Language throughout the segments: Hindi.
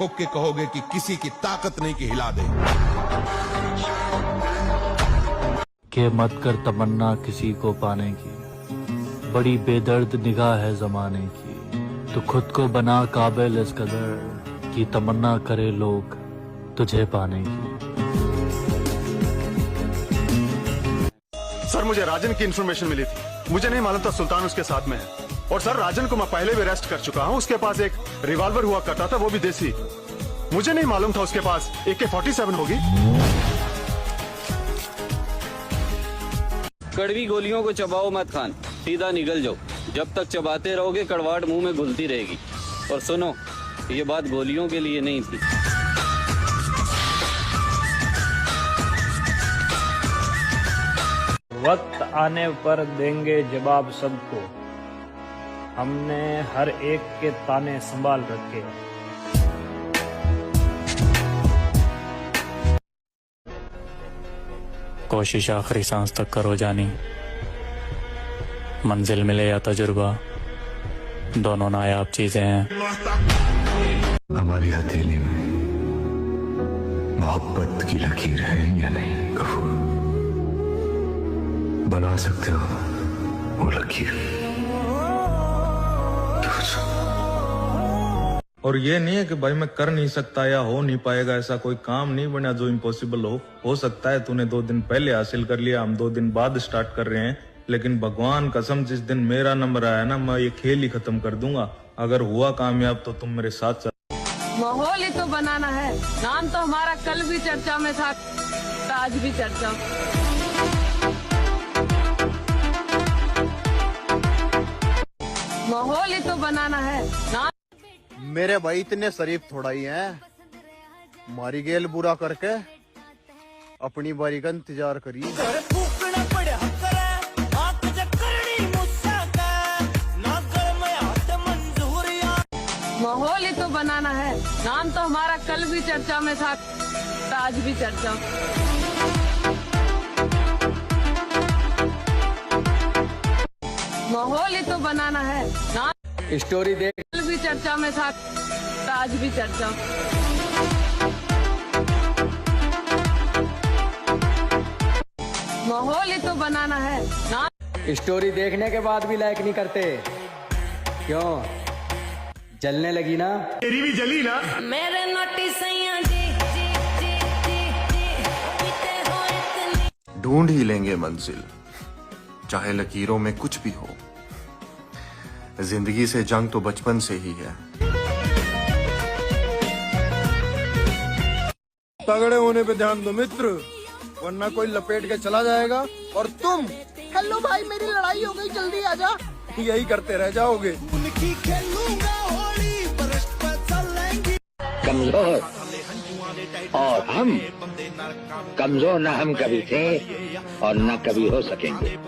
ठोक के कहोगे कि किसी की ताकत नहीं कि हिला दे। के मत कर तमन्ना किसी को पाने की, बड़ी बेदर्द निगाह है जमाने की। तू खुद को बना काबिल इस कदर कि तमन्ना करे लोग तुझे पाने की। सर, मुझे राजन की इन्फॉर्मेशन मिली थी। मुझे नहीं मालूम था सुल्तान उसके साथ में है। और सर, राजन को मैं पहले भी अरेस्ट कर चुका हूँ। उसके पास एक रिवॉल्वर हुआ करता था, वो भी देसी। मुझे नहीं मालूम था उसके पास AK-47 होगी। कड़वी गोलियों को चबाओ मत खान, सीधा निगल जाओ। जब तक चबाते रहोगे कड़वाहट मुंह में घुलती रहेगी। और सुनो, ये बात गोलियों के लिए नहीं थी। वक्त आने पर देंगे जवाब सबको, हमने हर एक के ताने संभाल रखे। कोशिश आखिरी सांस तक करो जानी, मंजिल मिले या तजुर्बा, दोनों नायाब चीजें हैं। हमारी हथेली में मोहब्बत की लकीर है या नहीं गफूर? बना सकते हो वो लकीर? और ये नहीं है कि भाई मैं कर नहीं सकता या हो नहीं पाएगा, ऐसा कोई काम नहीं बना जो इम्पॉसिबल हो सकता है। तूने 2 दिन पहले हासिल कर लिया, हम 2 दिन बाद स्टार्ट कर रहे हैं। लेकिन भगवान कसम, जिस दिन मेरा नंबर आया ना, मैं ये खेल ही खत्म कर दूंगा। अगर हुआ कामयाब तो तुम मेरे साथ चल। माहौल ही तो बनाना है। नाम तो हमारा कल भी चर्चा में था, आज भी चर्चा। माहौल ही तो बनाना है। नाम मेरे भाई इतने शरीफ थोड़ा ही हैं। मारी गेल बुरा करके अपनी बारी का इंतजार करिए। माहौल ही तो बनाना है। नाम तो हमारा कल भी चर्चा में था, आज भी चर्चा। माहौल ही तो बनाना है। नाम स्टोरी देख, कल भी चर्चा में था, आज भी चर्चा। माहौल ही तो बनाना है। नाम स्टोरी देखने के बाद भी लाइक नहीं करते, क्यों? जलने लगी ना? तेरी भी जली ना? मेरे नोटिस ढूंढ ही लेंगे मंजिल, चाहे लकीरों में कुछ भी हो। जिंदगी से जंग तो बचपन से ही है। तगड़े होने पे ध्यान दो मित्र, वरना कोई लपेट के चला जाएगा और तुम हेलो भाई मेरी लड़ाई हो गई जल्दी आजा, यही करते रह जाओगे। कमजोर और हम कमजोर न हम कभी थे और न कभी हो सकेंगे।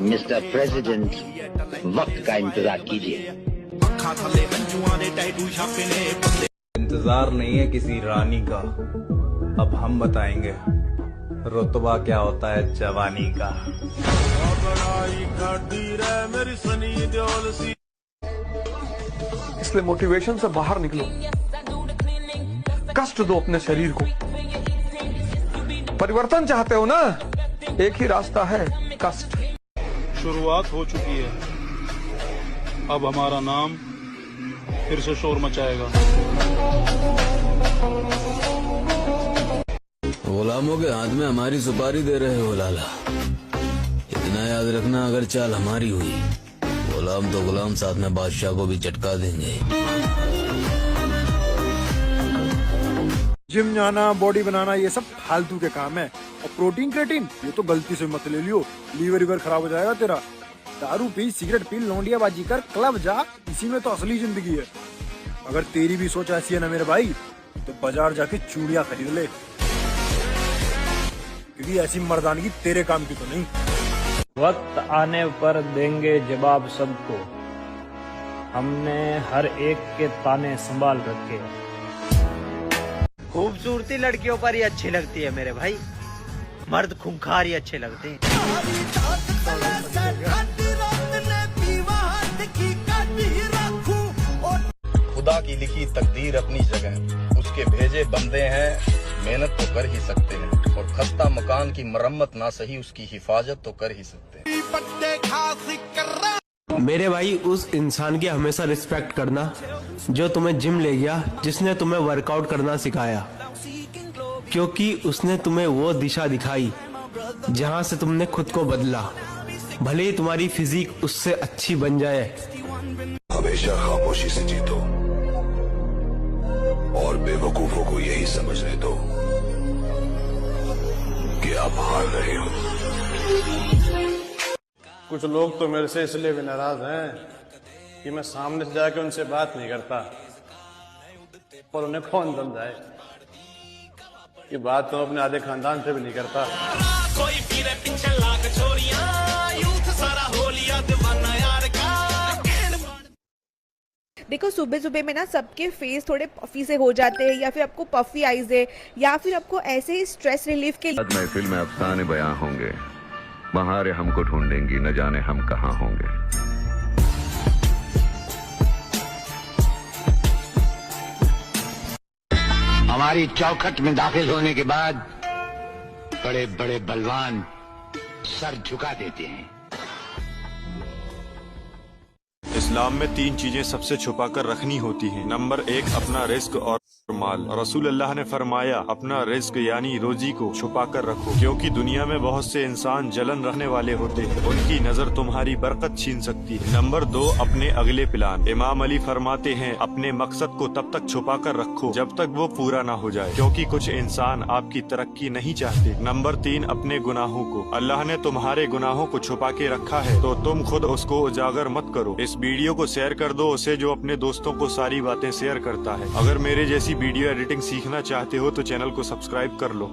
मिस्टर प्रेसिडेंट, वक्त का इंतजार कीजिए। इंतजार नहीं है किसी रानी का, अब हम बताएंगे रुतबा क्या होता है जवानी का। इसलिए मोटिवेशन से बाहर निकलो, कष्ट दो अपने शरीर को। परिवर्तन चाहते हो ना, एक ही रास्ता है, कष्ट। शुरुआत हो चुकी है, अब हमारा नाम फिर से शोर मचाएगा। गुलामों के हाथ में हमारी सुपारी दे रहे हो लाला, इतना याद रखना, अगर चाल हमारी हुई, गुलाम तो गुलाम, साथ में बादशाह को भी चटका देंगे। जिम जाना, बॉडी बनाना, ये सब फालतू के काम है। और प्रोटीन क्रेटीन ये तो गलती से मत ले लियो, लीवर वीवर खराब हो जाएगा तेरा। दारू पी, सिगरेट पी, लौंडियाबाजी कर, क्लब जा, इसी में तो असली जिंदगी है। अगर तेरी भी सोच ऐसी है ना मेरे भाई, तो बाजार जाके चूड़ियां खरीद ले, क्योंकि ऐसी मर्दानगी तेरे काम की तो नहीं। वक्त आने पर देंगे जवाब सबको, हमने हर एक के ताने संभाल रखे। खूबसूरती लड़कियों पर ही अच्छी लगती है मेरे भाई, मर्द खूंखार ही अच्छे लगते हैं। खुदा की लिखी तकदीर अपनी जगह, उसके भेजे बंदे हैं, मेहनत तो कर ही सकते हैं, और खस्ता मकान की मरम्मत ना सही उसकी हिफाजत तो कर ही सकते हैं। मेरे भाई उस इंसान की हमेशा रिस्पेक्ट करना जो तुम्हें जिम ले गया, जिसने तुम्हें वर्कआउट करना सिखाया, क्योंकि उसने तुम्हें वो दिशा दिखाई जहां से तुमने खुद को बदला। भले ही तुम्हारी फिजिक उससे अच्छी बन जाए। हमेशा खामोशी से जीतो और बेवकूफों को यही समझने दो कि आप हार रहे हो। कुछ लोग तो मेरे से इसलिए भी नाराज हैं कि मैं सामने से जाके उनसे बात नहीं करता और उन्हें फोन बन जाए। ये बात तो अपने आधे खानदान से भी नहीं करता। कोई पीरे पीछे लाग छोरियां, यूथ सारा हो लिया दीवाना यार का। देखो सुबह सुबह में ना सबके फेस थोड़े पफी से हो जाते हैं, या फिर आपको पफी आईज है, या फिर आपको ऐसे ही स्ट्रेस रिलीफ के लिए महफिल में अफसाने बयां होंगे, बहारें हमको ढूंढेंगी, न जाने हम कहाँ होंगे। हमारी चौखट में दाखिल होने के बाद बड़े बड़े बलवान सर झुका देते हैं। इस्लाम में 3 चीजें सबसे छुपा कर रखनी होती हैं। नंबर 1 अपना रिस्क और माल। रसूल अल्लाह ने फरमाया अपना रिस्क यानी रोजी को छुपा कर रखो, क्योंकि दुनिया में बहुत से इंसान जलन रखने वाले होते हैं, उनकी नजर तुम्हारी बरकत छीन सकती है। नंबर 2 अपने अगले प्लान। इमाम अली फरमाते हैं अपने मकसद को तब तक छुपा कर रखो जब तक वो पूरा ना हो जाए, क्योंकि कुछ इंसान आपकी तरक्की नहीं चाहते। नंबर 3 अपने गुनाहों को। अल्लाह ने तुम्हारे गुनाहों को छुपा के रखा है तो तुम खुद उसको उजागर मत करो। इस वीडियो को शेयर कर दो उसे जो अपने दोस्तों को सारी बातें शेयर करता है। अगर मेरे जैसी वीडियो एडिटिंग सीखना चाहते हो तो चैनल को सब्सक्राइब कर लो।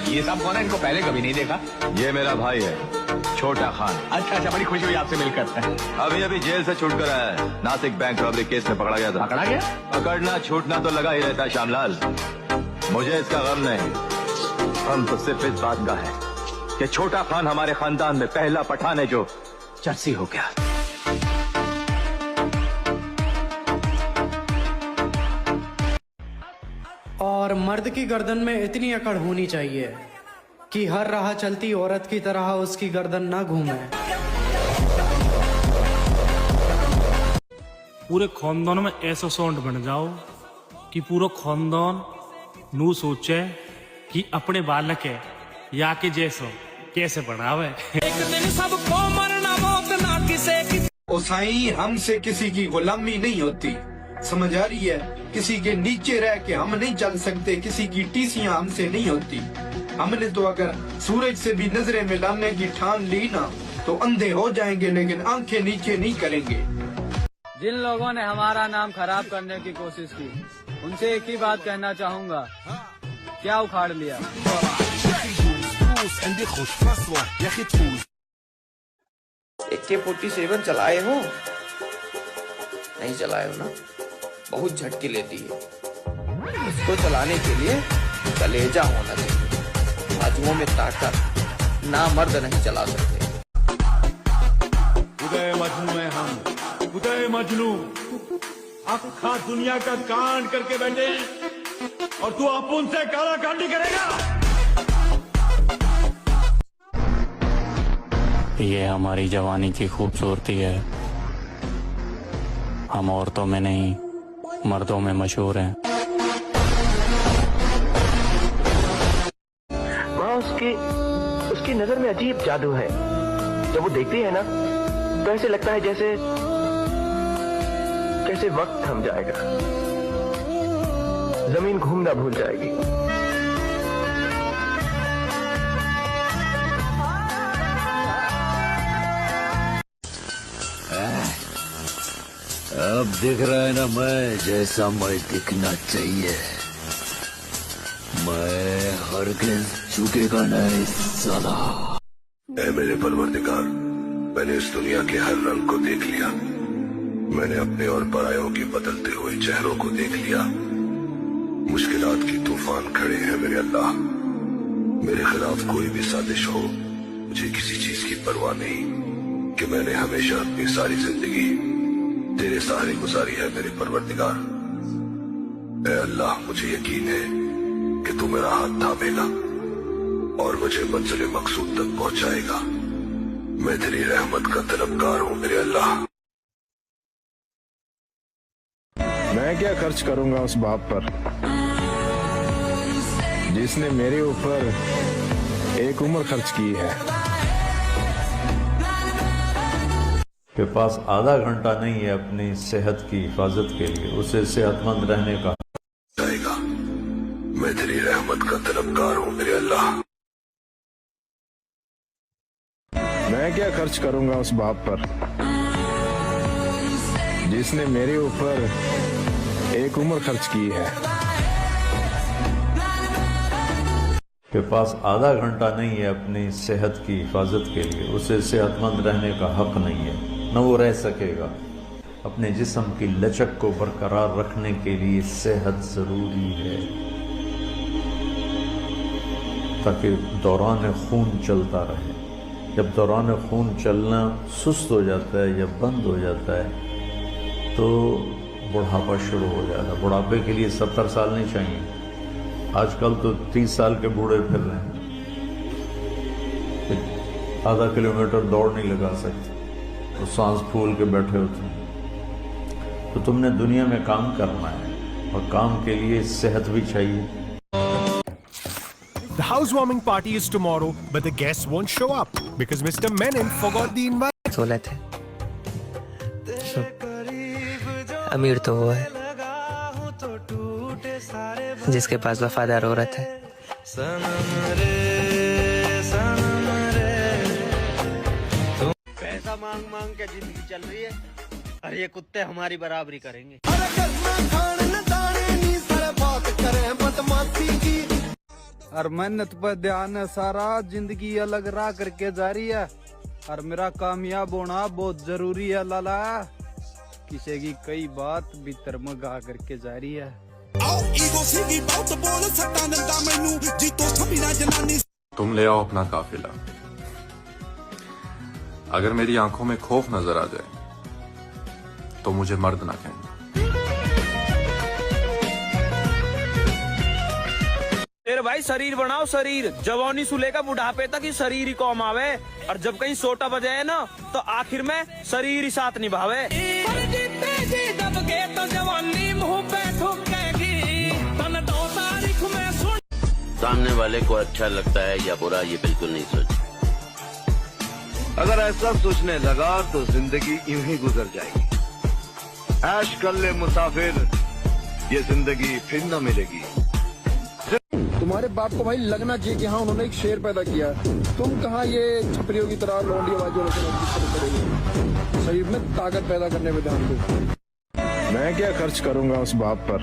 ये सब कौन है? इनको पहले कभी नहीं देखा। ये मेरा भाई है छोटा खान। अच्छा, बड़ी खुशी हुई आपसे मिलकर। अभी अभी जेल से छूट कर आया है। नासिक बैंक रॉबरी केस में पकड़ा गया था। पकड़ा गया? पकड़ना छूटना तो लगा ही रहता है श्यामलाल, मुझे इसका गम नहीं। हम तो सिर्फ इस बात का है कि छोटा खान हमारे खानदान में पहला पठान है जो चर्सी हो गया। और मर्द की गर्दन में इतनी अकड़ होनी चाहिए कि हर राह चलती औरत की तरह उसकी गर्दन ना घूमे। पूरे खानदान में ऐसा साउंड बन जाओ कि पूरा खानदान नू सोचे कि अपने बालक है या के जैसो कैसे बढ़ावे। एक दिन सबको मरना, मौत ना किसे की। ओ साईं, हमसे किसी की गुलामी नहीं होती, समझ आ रही है? किसी के नीचे रह के हम नहीं चल सकते, किसी की टीसियां हमसे नहीं होती। हमने तो अगर सूरज से भी नजरें मिलाने की ठान ली ना तो अंधे हो जाएंगे, लेकिन आंखें नीचे नहीं करेंगे। जिन लोगों ने हमारा नाम खराब करने की कोशिश की उनसे एक ही बात कहना चाहूँगा, क्या उखाड़ लिया। AK-47 चलाए हो? नहीं चलाए हो ना? बहुत झटके लेती है। उसको चलाने के लिए कलेजा होना चाहिए। बाजुओं में ताकत, ना मर्द नहीं चला सकते। उदय मजनू है हम, उदय मजनू। अखा दुनिया का कांड करके बैठे और तू अपुन से काला कांडी करेगा। ये हमारी जवानी की खूबसूरती है। हम औरतों में नहीं मर्दों में मशहूर हैं। वहाँ उसकी नजर में अजीब जादू है। जब वो देखती है ना तो ऐसे लगता है जैसे वक्त थम जाएगा, जमीन घूमना भूल जाएगी। अब दिख रहा है ना मैं जैसा मैं दिखना चाहिए। मैं हरगिज़ झुकेगा नहीं साला। ऐ मेरे परवरदिगार, मैंने इस दुनिया के हर रंग को देख लिया। मैंने अपने और परायों के बदलते हुए चेहरों को देख लिया। मुश्किलात की तूफान खड़े हैं मेरे अल्लाह। मेरे खिलाफ कोई भी साजिश हो, मुझे किसी चीज की परवाह नहीं कि मैंने हमेशा अपनी सारी जिंदगी तेरे सहारे गुजारी है मेरे परवरदिगार। ऐ अल्लाह, मुझे यकीन है कि तू मेरा हाथ थामेगा और मुझे मंजिल मकसूद तक पहुंचाएगा। मैं तेरी रहमत का तलबगार हूँ मेरे अल्लाह। मैं क्या खर्च करूंगा उस बाप पर जिसने मेरे ऊपर एक उम्र खर्च की है। के पास आधा घंटा नहीं है अपनी सेहत की हिफाजत के लिए, उसे सेहतमंद रहने का जाएगा। मैं तेरी रहमत का तलबगार हूँ मेरे अल्लाह। मैं क्या खर्च करूंगा उस बाप पर जिसने मेरे ऊपर एक उम्र खर्च की है। के पास आधा घंटा नहीं है अपनी सेहत की हिफाजत के लिए, उसे सेहतमंद रहने का हक नहीं है, न वो रह सकेगा। अपने जिस्म की लचक को बरकरार रखने के लिए सेहत जरूरी है ताकि दौरान खून चलता रहे। जब दौरान खून चलना सुस्त हो जाता है या बंद हो जाता है तो बुढ़ापा शुरू हो जाता है। बुढ़ापे के लिए 70 साल नहीं चाहिए, आजकल तो 30 साल के बूढ़े फिर रहे हैं, आधा किलोमीटर दौड़ नहीं लगा सकते तो सांस फूल के बैठे होते हैं। तो तुमने दुनिया में काम करना है और काम के लिए सेहत भी चाहिए। The housewarming party is tomorrow, but the guests won't show up because Mr. Menon forgot the invite. सहूलत है। अमीर तो वो है जिसके पास वफादार औरत है। पैसा मांग मांग के जिंदगी चल रही है और ये कुत्ते हमारी बराबरी करेंगे। और मेहनत पर ध्यान है सारा, जिंदगी अलग राह करके जा रही है और मेरा कामयाब होना बहुत जरूरी है लाला। किसी की कई बात भीतर में गा करके जा रही है। तुम ले आओ अपना काफिला। अगर मेरी आंखों में खौफ नजर आ जाए तो मुझे मर्द ना कहना। तेरे भाई शरीर बनाओ, शरीर जवानी से लेकर बुढ़ापे तक ही शरीर ही कौम आवे और जब कहीं सोटा बजाए ना तो आखिर में शरीर ही साथ निभावे। तो जवानी मुंह पे ठुकेगी, तन 2 तारीख में सुन। सामने वाले को अच्छा लगता है या बुरा ये बिल्कुल नहीं सोच। अगर ऐसा सोचने लगा तो जिंदगी यूं ही गुजर जाएगी। ऐश कर ले मुसाफिर, ये जिंदगी फिर न मिलेगी। तुम्हारे बाप को भाई लगना चाहिए कि हाँ उन्होंने एक शेर पैदा किया। तुम कहाँ ये छपरियों की तरह लौंडी आवाजों करेंगे। शरीर में ताकत पैदा करने में ध्यान दो। मैं क्या खर्च करूंगा उस बाप पर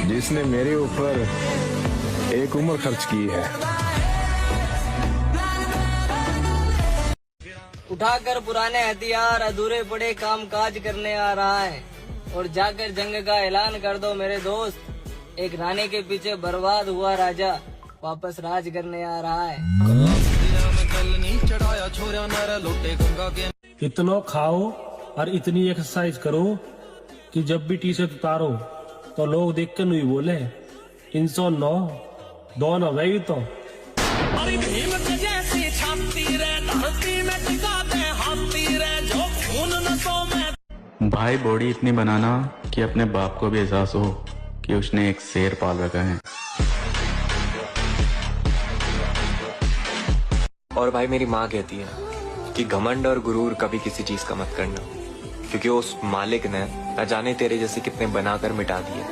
जिसने मेरे ऊपर एक उम्र खर्च की है। उठाकर पुराने हथियार, अधूरे पड़े काम काज करने आ रहा है और जाकर जंग का ऐलान कर दो मेरे दोस्त। एक रानी के पीछे बर्बाद हुआ राजा वापस राज करने आ रहा है। इतना खाओ और इतनी एक्सरसाइज करो कि जब भी टी शर्ट उतारो तो लोग देख कर नहीं बोले 309 दोनों गई तो। भाई बॉडी इतनी बनाना कि अपने बाप को भी एहसास हो कि उसने एक शेर पाल रखा है। और भाई मेरी माँ कहती है कि घमंड और गुरूर कभी किसी चीज का मत करना, क्योंकि उस मालिक ने न जाने तेरे जैसे कितने बनाकर मिटा दिए।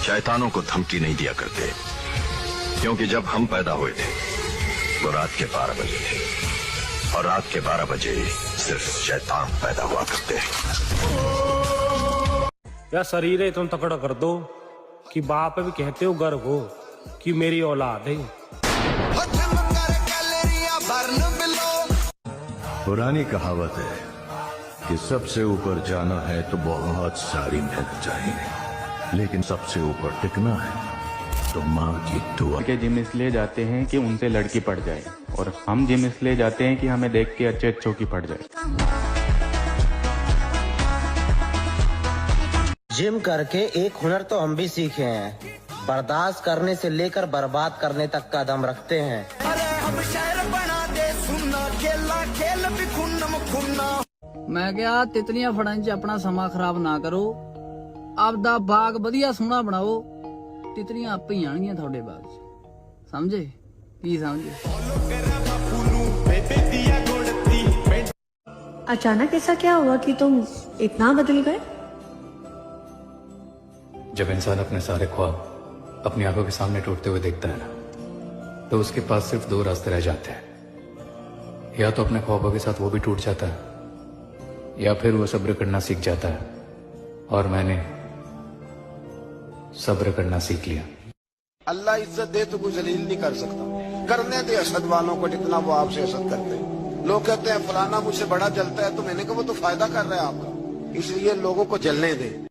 शैतानों को धमकी नहीं दिया करते, क्योंकि जब हम पैदा हुए थे वो रात के 12 बजे थे और रात के 12 बजे सिर्फ शैतान पैदा हुआ करते हैं। या शरीर है तुम तकड़ा कर दो कि बाप भी कहते हो गर्व हो कि मेरी औलाद है। पुरानी कहावत है कि सबसे ऊपर जाना है तो बहुत सारी मेहनत चाहिए, लेकिन सबसे ऊपर टिकना है तो माँ की दुआ। के जिम इसलिए जाते हैं कि उनसे लड़की पड़ जाए। और हम जिम इसलिए जाते हैं कि हमें देख के अच्छे अच्छों की पड़ जाए। जिम करके एक हुनर तो हम भी सीखे हैं, बर्दाश्त करने से लेकर बर्बाद करने तक का दम रखते हैं। अरे हम शहर बना दे सुनना, खेला खेल भी खुन्नम खुन्ना। मैं क्या तितलियां फड़न च अपना समा खराब ना करो, आपदा बाग बढ़िया सोहना बनाओ, तितलियां आपे ही आणगियां थोड़े बाग च। समझे की समझे? अचानक ऐसा क्या हुआ कि तुम इतना बदल गए? जब इंसान अपने सारे ख्वाब अपनी आंखों के सामने टूटते हुए देखता है ना, तो उसके पास सिर्फ दो रास्ते रह जाते हैं। या तो अपने ख्वाबों के साथ वो भी टूट जाता है, या फिर वो सब्र करना सीख जाता है। और मैंने सब्र करना सीख लिया। अल्लाह इज्जत दे तो कोई जलील नहीं कर सकता। करने दे असद वालों को जितना वो आपसे असद करते हैं। लोग कहते हैं फलाना मुझसे बड़ा जलता है, तो मैंने कहा वो तो फायदा कर रहा है आपका, इसलिए लोगों को जलने दे।